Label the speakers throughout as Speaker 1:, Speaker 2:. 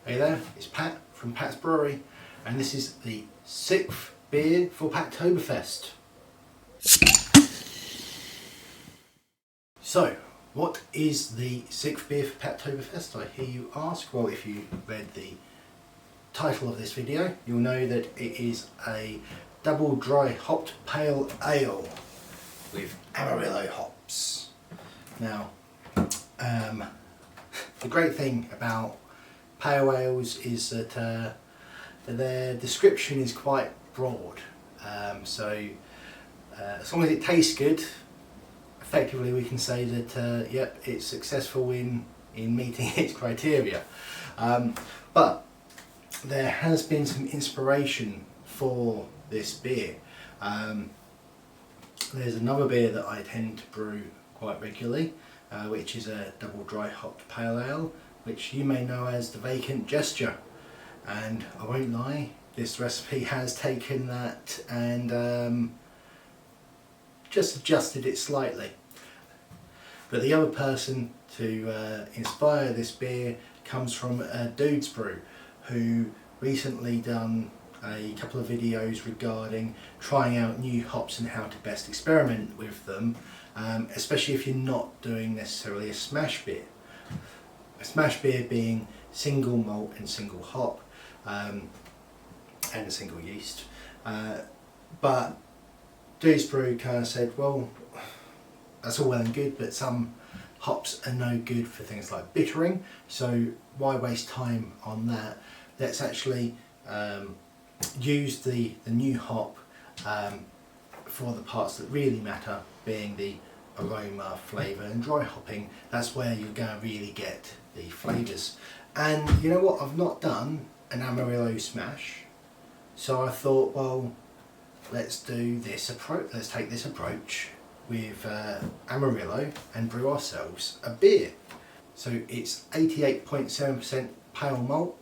Speaker 1: Hey there, it's Pat from Pat's Brewery, and this is the 6th beer for Pattoberfest. So, what is the 6th beer for Pattoberfest, I hear you ask? Well, if you read the title of this video, you'll know that it is a double dry hopped pale ale with Amarillo hops. Now, the great thing about pale ales is that their description is quite broad, so as long as it tastes good, effectively we can say that yep, it's successful in meeting its criteria. But there has been some inspiration for this beer. There's another beer that I tend to brew quite regularly, which is a double dry hopped pale ale, which you may know as the Vacant Gesture, and I won't lie, this recipe has taken that and just adjusted it slightly. But the other person to inspire this beer comes from Dude's Brew, who recently done a couple of videos regarding trying out new hops and how to best experiment with them, especially if you're not doing necessarily a smash beer. A smash beer being single malt and single hop and a single yeast. But Dude's Brew kind of said, well, that's all well and good, but some hops are no good for things like bittering, so why waste time on that? Let's actually use the new hop for the parts that really matter, being the aroma, flavour and dry hopping. That's where you're going to really get the flavours. And you know what, I've not done an Amarillo smash, so I thought, well, let's do this approach. Let's take this approach with Amarillo and brew ourselves a beer. So it's 88.7% pale malt.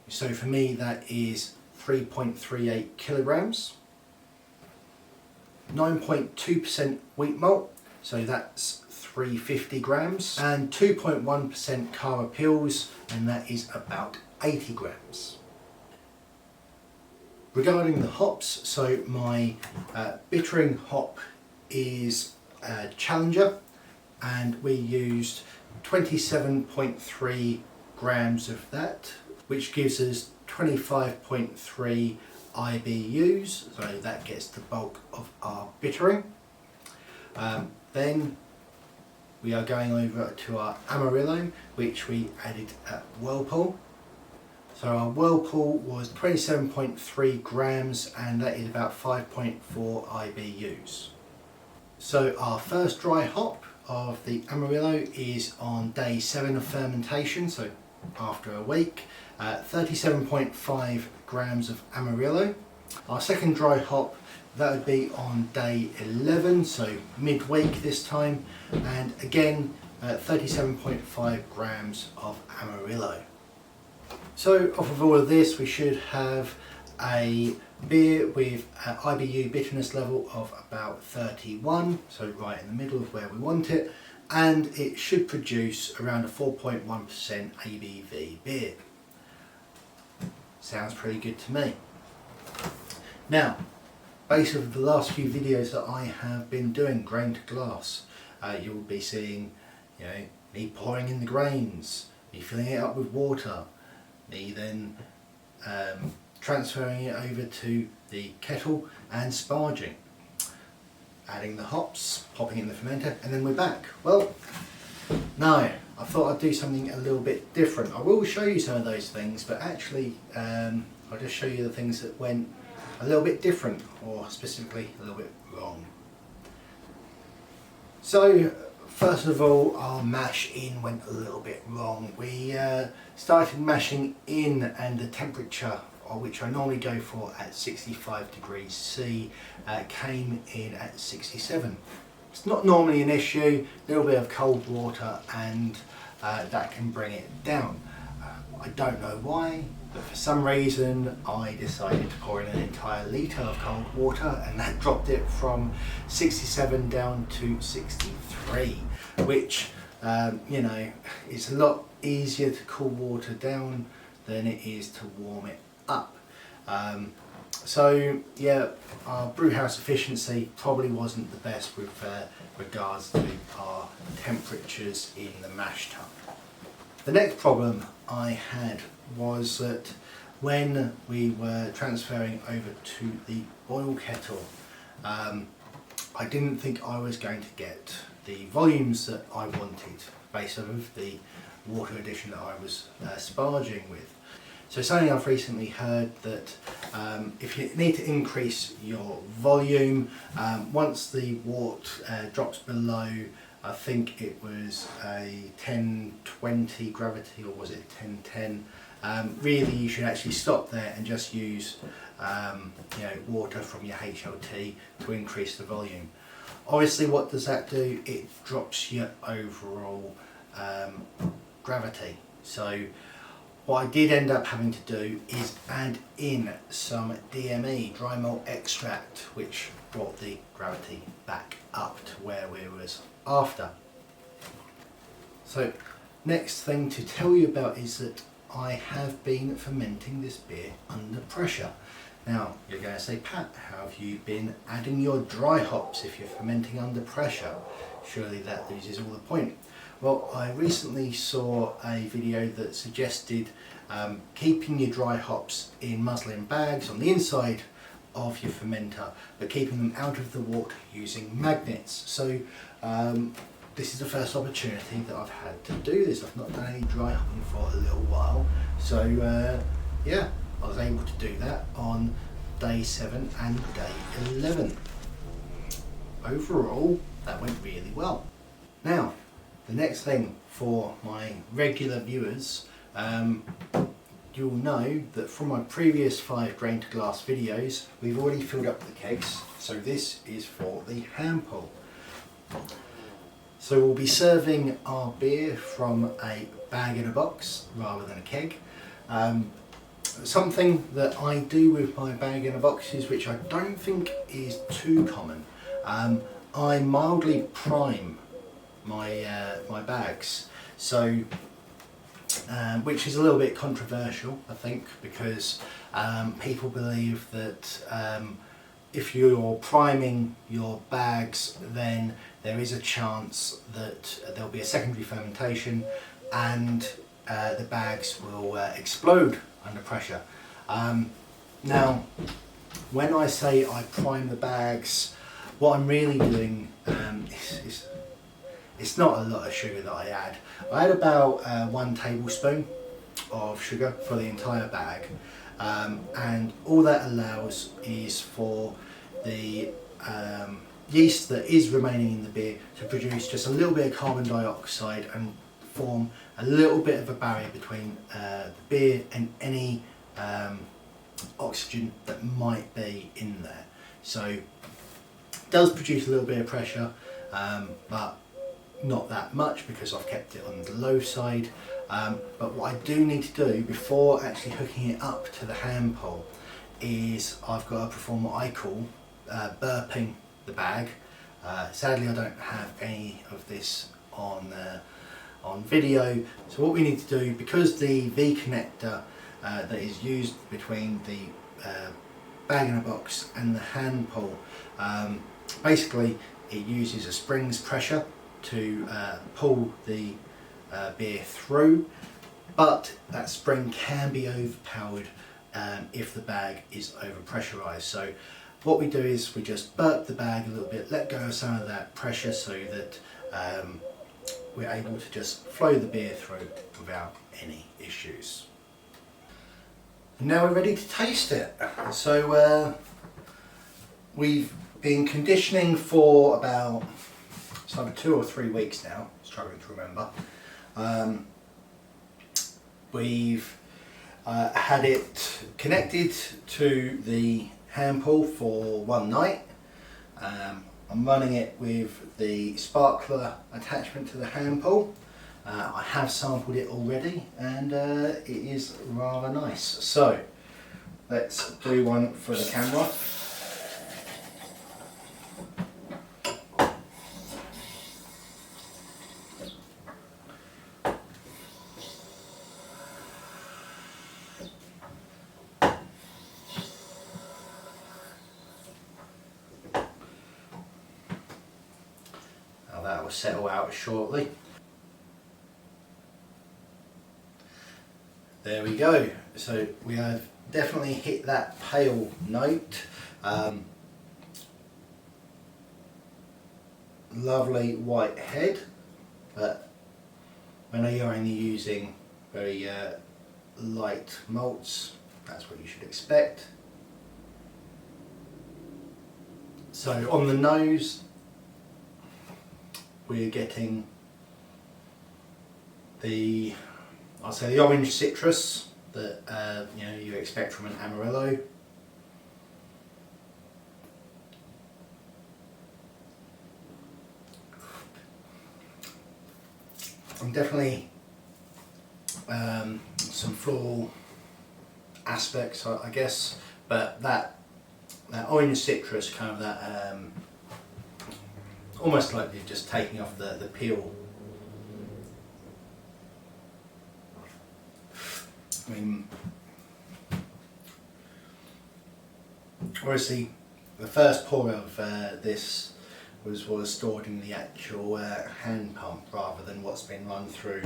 Speaker 1: So for me that is 3.38 kilograms. 9.2% wheat malt, so that's 350 grams, and 2.1% Carapils, and that is about 80 grams. Regarding the hops, so my bittering hop is Challenger, and we used 27.3 grams of that, which gives us 25.3 IBUs, so that gets the bulk of our bittering. Then we are going over to our Amarillo, which we added at Whirlpool. So our Whirlpool was 27.3 grams, and that is about 5.4 IBUs. So our first dry hop of the Amarillo is on day 7 of fermentation, so after a week. 37.5 grams of Amarillo. Our second dry hop, that would be on day 11, so midweek this time, and again 37.5 grams of Amarillo. So off of all of this we should have a beer with an IBU bitterness level of about 31, so right in the middle of where we want it, and it should produce around a 4.1% ABV beer. Sounds pretty good to me. Now, based on the last few videos that I have been doing grain to glass, you'll be seeing, you know, me pouring in the grains, me filling it up with water, me then transferring it over to the kettle and sparging, adding the hops, popping in the fermenter, and then we're back. Well, no, I thought I'd do something a little bit different. I will show you some of those things, but actually I'll just show you the things that went a little bit different, or specifically a little bit wrong. So first of all, our mash in went a little bit wrong. We started mashing in, and the temperature, which I normally go for at 65 degrees C, came in at 67. It's not normally an issue, a little bit of cold water and that can bring it down. I don't know why, but for some reason I decided to pour in an entire litre of cold water, and that dropped it from 67 down to 63, which you know, it's a lot easier to cool water down than it is to warm it up. So yeah, our brew house efficiency probably wasn't the best with regards to our temperatures in the mash tun. The next problem I had was that when we were transferring over to the boil kettle, I didn't think I was going to get the volumes that I wanted based on the water addition that I was sparging with. So something I've recently heard that if you need to increase your volume, once the wort drops below, I think it was a 1020 gravity, or was it 1010, really you should actually stop there and just use water from your HLT to increase the volume. Obviously, what does that do? It drops your overall gravity. So what I did end up having to do is add in some DME, dry malt extract, which brought the gravity back up to where we was after. So next thing to tell you about is that I have been fermenting this beer under pressure. Now you're going to say, Pat, how have you been adding your dry hops if you're fermenting under pressure? Surely that loses all the point. Well, I recently saw a video that suggested keeping your dry hops in muslin bags on the inside of your fermenter, but keeping them out of the wort using magnets. So this is the first opportunity that I've had to do this. I've not done any dry hopping for a little while. So yeah, I was able to do that on day 7 and day 11. Overall, that went really well. Now, the next thing for my regular viewers, you'll know that from my previous 5 grain to glass videos, we've already filled up the kegs, so this is for the hand pull. So we'll be serving our beer from a bag in a box rather than a keg. Something that I do with my bag in a boxes, which I don't think is too common, I mildly prime my bags, so which is a little bit controversial, I think, because people believe that if you're priming your bags, then there is a chance that there'll be a secondary fermentation and the bags will explode under pressure. Now, when I say I prime the bags, what I'm really doing is it's not a lot of sugar that I add. I add about 1 tablespoon of sugar for the entire bag, and all that allows is for the yeast that is remaining in the beer to produce just a little bit of carbon dioxide and form a little bit of a barrier between the beer and any oxygen that might be in there. So it does produce a little bit of pressure, but not that much because I've kept it on the low side. But what I do need to do before actually hooking it up to the hand pull is I've got to perform what I call burping the bag. Sadly, I don't have any of this on video. So what we need to do, because the V connector that is used between the bag in a box and the hand pull, basically it uses a spring's pressure to pull the beer through, but that spring can be overpowered if the bag is over pressurized. So what we do is we just burp the bag a little bit, let go of some of that pressure so that we're able to just flow the beer through without any issues. And now we're ready to taste it. So we've been conditioning for about either 2 or 3 weeks now, struggling to remember. We've had it connected to the hand pull for 1 night. I'm running it with the sparkler attachment to the hand pull. I have sampled it already and it is rather nice. So let's do one for the camera. will settle out shortly. There we go. So we have definitely hit that pale note. Lovely white head, but I know you're only using very light malts. That's what you should expect. So on the nose, we're getting I'll say the orange citrus that you know, you expect from an Amarillo. And definitely some floral aspects, I guess, but that orange citrus, kind of that almost like you're just taking off the peel. I mean, obviously the first pour of this was stored in the actual hand pump rather than what's been run through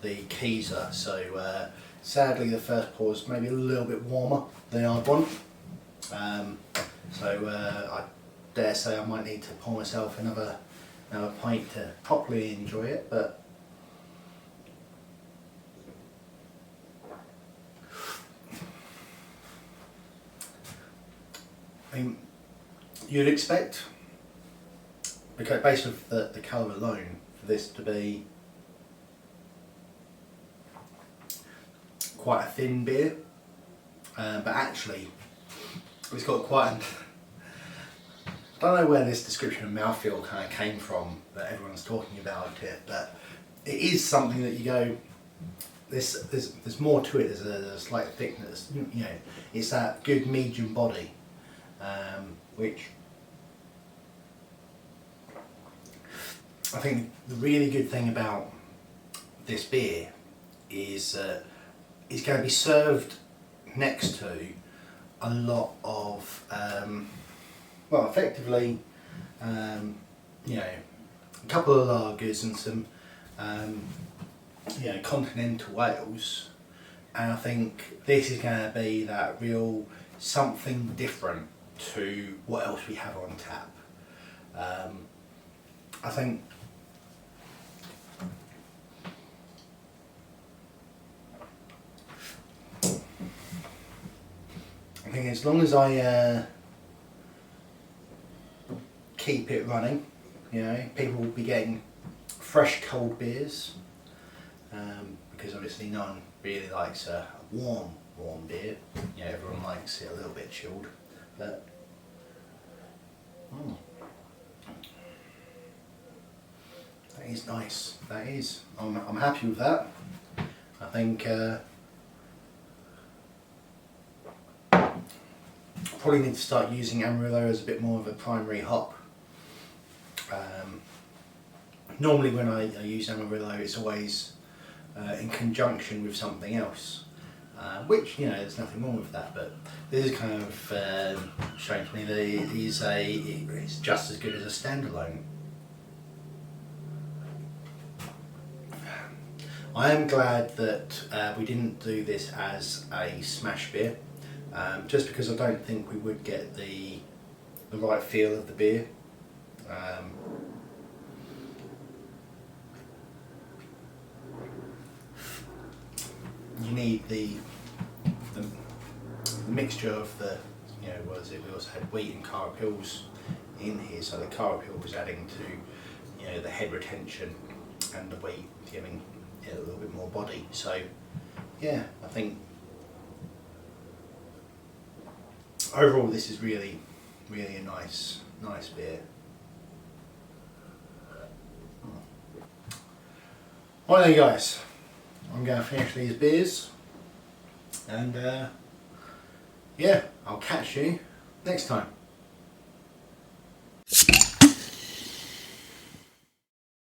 Speaker 1: the keezer, so sadly the first pour is maybe a little bit warmer than I'd want, so I dare say I might need to pour myself another pint to properly enjoy it. But I mean, you'd expect, because based on the colour alone, for this to be quite a thin beer, but actually it's got quite an, I don't know where this description of mouthfeel kind of came from, that everyone's talking about it, but it is something that you go, there's more to it. There's a slight thickness, you know, it's that good medium body, which I think the really good thing about this beer is it's going to be served next to a lot of, well, effectively, you know, a couple of lagers and some, you know, continental ales, and I think this is going to be that real something different to what else we have on tap. I think as long as I keep it running, you know, people will be getting fresh cold beers, because obviously no one really likes a warm beer. You know, everyone likes it a little bit chilled, but that is nice. That is. I'm happy with that. I think probably need to start using Amarillo as a bit more of a primary hop. Normally when I use Amarillo, it's always in conjunction with something else, which, you know, there's nothing wrong with that, but this is kind of showing to me that it's just as good as a standalone. I am glad that we didn't do this as a smash beer, just because I don't think we would get the right feel of the beer. You need the mixture of the, you know, what is it? We also had wheat and Carapils in here, so the Carapils was adding to, you know, the head retention, and the wheat giving it a little bit more body. So yeah, I think overall this is really a nice beer. Right then guys, I'm going to finish these beers, and yeah, I'll catch you next time.